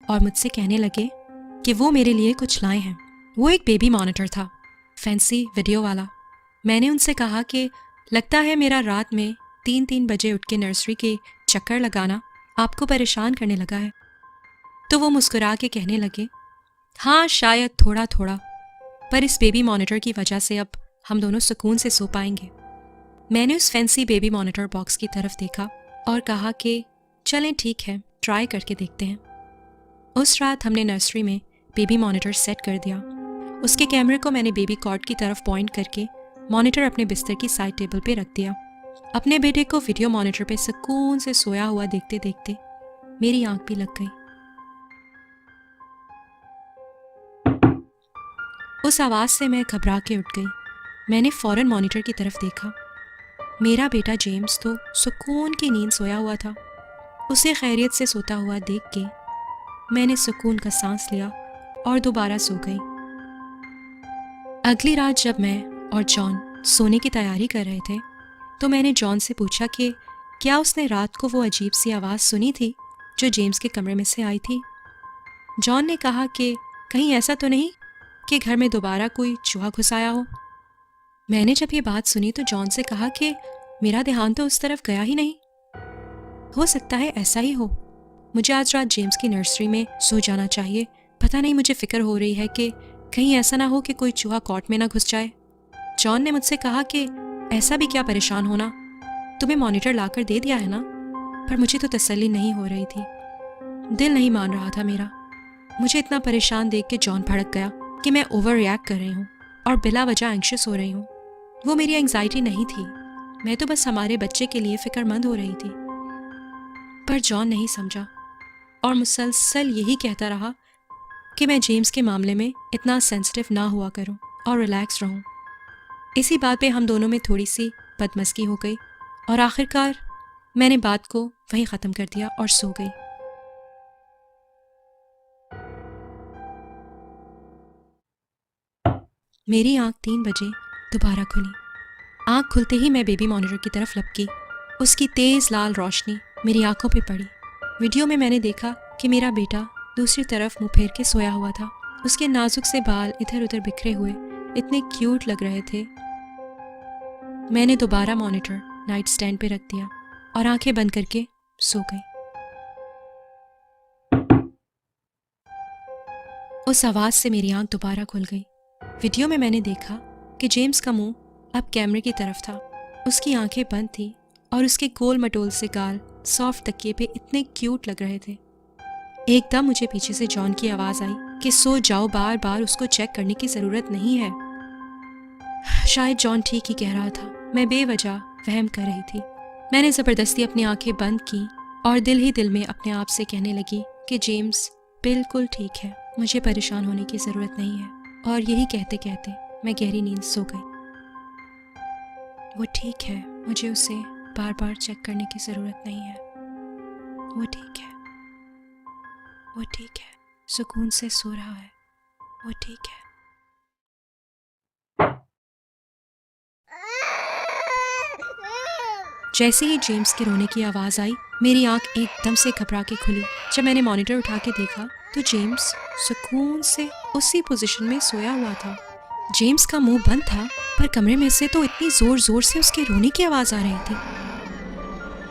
और मुझसे कहने लगे कि वो मेरे लिए कुछ लाए हैं। वो एक बेबी मॉनिटर था, फैंसी वीडियो वाला। मैंने उनसे कहा कि लगता है मेरा रात में 3-3 बजे उठ के नर्सरी के चक्कर लगाना आपको परेशान करने लगा है। तो वो मुस्कुरा के कहने लगे, हाँ शायद थोड़ा थोड़ा, पर इस बेबी मॉनिटर की वजह से अब हम दोनों सुकून से सो पाएंगे। मैंने उस फैंसी बेबी मॉनिटर बॉक्स की तरफ देखा और कहा कि चलें ठीक है, ट्राई करके देखते हैं। उस रात हमने नर्सरी में बेबी मॉनिटर सेट कर दिया। उसके कैमरे को मैंने बेबी कॉट की तरफ पॉइंट करके मॉनिटर अपने बिस्तर की साइड टेबल पे रख दिया। अपने बेटे को वीडियो मॉनिटर पे सुकून से सोया हुआ देखते देखते मेरी आंख भी लग गई। उस आवाज़ से मैं घबरा के उठ गई। मैंने फ़ौरन मॉनिटर की तरफ देखा। मेरा बेटा जेम्स तो सुकून की नींद सोया हुआ था। उसे खैरियत से सोता हुआ देख के मैंने सुकून का सांस लिया और दोबारा सो गई। अगली रात जब मैं और जॉन सोने की तैयारी कर रहे थे तो मैंने जॉन से पूछा कि क्या उसने रात को वो अजीब सी आवाज़ सुनी थी जो जेम्स के कमरे में से आई थी। जॉन ने कहा कि कहीं ऐसा तो नहीं कि घर में दोबारा कोई चूहा घुस आया हो। मैंने जब ये बात सुनी तो जॉन से कहा कि मेरा ध्यान तो उस तरफ गया ही नहीं। हो सकता है ऐसा ही हो। मुझे आज रात जेम्स की नर्सरी में सो जाना चाहिए। पता नहीं, मुझे फिक्र हो रही है कि कहीं ऐसा ना हो कि कोई चूहा कॉट में ना घुस जाए। जॉन ने मुझसे कहा कि ऐसा भी क्या परेशान होना, तुम्हें मॉनिटर लाकर दे दिया है ना। पर मुझे तो तसल्ली नहीं हो रही थी, दिल नहीं मान रहा था मेरा। मुझे इतना परेशान देख के जॉन भड़क गया कि मैं ओवर रिएक्ट कर रही हूँ और बिला वजह एंग्शियस हो रही हूँ। वो मेरी एंग्जाइटी नहीं थी, मैं तो बस हमारे बच्चे के लिए फिक्रमंद हो रही थी। पर जॉन नहीं समझा और मुसलसल यही कहता रहा कि मैं जेम्स के मामले में इतना सेंसिटिव ना हुआ करूं और रिलैक्स रहूं। इसी बात पे हम दोनों में थोड़ी सी बदमज़गी हो गई और आखिरकार मैंने बात को वहीं ख़त्म कर दिया और सो गई। मेरी आंख 3 बजे दोबारा खुली। आंख खुलते ही मैं बेबी मॉनिटर की तरफ लपकी। उसकी तेज़ लाल रोशनी मेरी आंखों पे पड़ी। वीडियो में मैंने देखा कि मेरा बेटा दूसरी तरफ मुंह फेर के सोया हुआ था। उसके नाजुक से बाल इधर उधर बिखरे हुए इतने क्यूट लग रहे थे। मैंने दोबारा मॉनिटर नाइट स्टैंड पे रख दिया और आंखें बंद करके सो गई। उस आवाज़ से मेरी आंख दोबारा खुल गई। वीडियो में मैंने देखा कि जेम्स का मुंह अब कैमरे की तरफ था। उसकी आंखें बंद थी और उसके गोल मटोल से गाल सॉफ्ट तकिए पे इतने क्यूट लग रहे थे। एकदम मुझे पीछे से जॉन की आवाज़ आई कि सो जाओ, बार बार उसको चेक करने की ज़रूरत नहीं है। शायद जॉन ठीक ही कह रहा था, मैं बेवजह वहम कर रही थी। मैंने ज़बरदस्ती अपनी आंखें बंद की और दिल ही दिल में अपने आप से कहने लगी कि जेम्स बिल्कुल ठीक है, मुझे परेशान होने की ज़रूरत नहीं है। और यही कहते कहते मैं गहरी नींद सो गई। वो ठीक है, मुझे उसे बार बार चेक करने की ज़रूरत नहीं है। वो ठीक है, वो ठीक है, सुकून से सो रहा है। वो ठीक है। जैसे ही जेम्स के रोने की आवाज़ आई, मेरी आंख एकदम से घबरा के खुली। जब मैंने मॉनिटर उठा के देखा तो जेम्स सुकून से उसी पोजीशन में सोया हुआ था। जेम्स का मुंह बंद था, पर कमरे में से तो इतनी ज़ोर ज़ोर से उसके रोने की आवाज़ आ रही थी।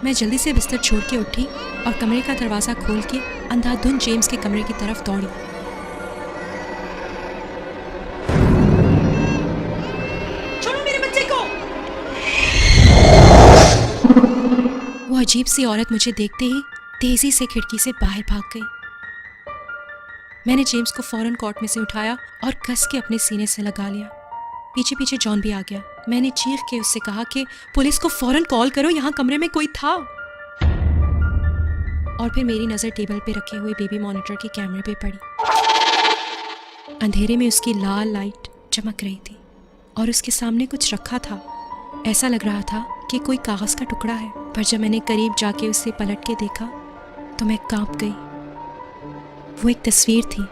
मैं जल्दी से बिस्तर छोड़ के उठी और कमरे का दरवाज़ा खोल के अंधाधुंध जेम्स के कमरे की तरफ दौड़ी। छोड़ो मेरे बच्चे को! वो अजीब सी औरत मुझे देखते ही तेजी से खिड़की से बाहर भाग गई। मैंने जेम्स को फौरन कॉट में से उठाया और कस के अपने सीने से लगा लिया। पीछे पीछे जॉन भी आ गया। मैंने चीख के उससे कहा कि पुलिस को फौरन कॉल करो, यहाँ कमरे में कोई था। और फिर मेरी नज़र टेबल पे रखे हुए बेबी मॉनिटर के कैमरे पे पड़ी। अंधेरे में उसकी लाल लाइट चमक रही थी और उसके सामने कुछ रखा था। ऐसा लग रहा था कि कोई कागज़ का टुकड़ा है, पर जब मैंने करीब जाके उसे पलट के देखा तो मैं कांप गई। वो एक तस्वीर थी,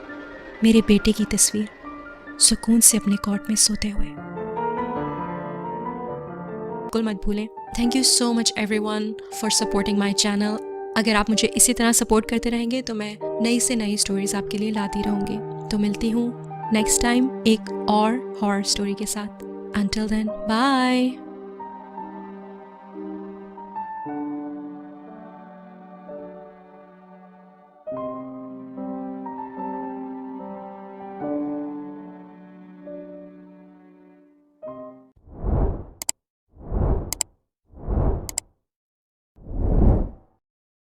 मेरे बेटे की तस्वीर, सुकून से अपने कॉट में सोते हुए। बिल्कुल मत भूलें। Thank you so much everyone for supporting my channel. अगर आप मुझे इसी तरह सपोर्ट करते रहेंगे तो मैं नई से नई स्टोरीज आपके लिए लाती रहूँगी। तो मिलती हूँ नेक्स्ट टाइम एक और हॉरर स्टोरी के साथ। Until then, bye.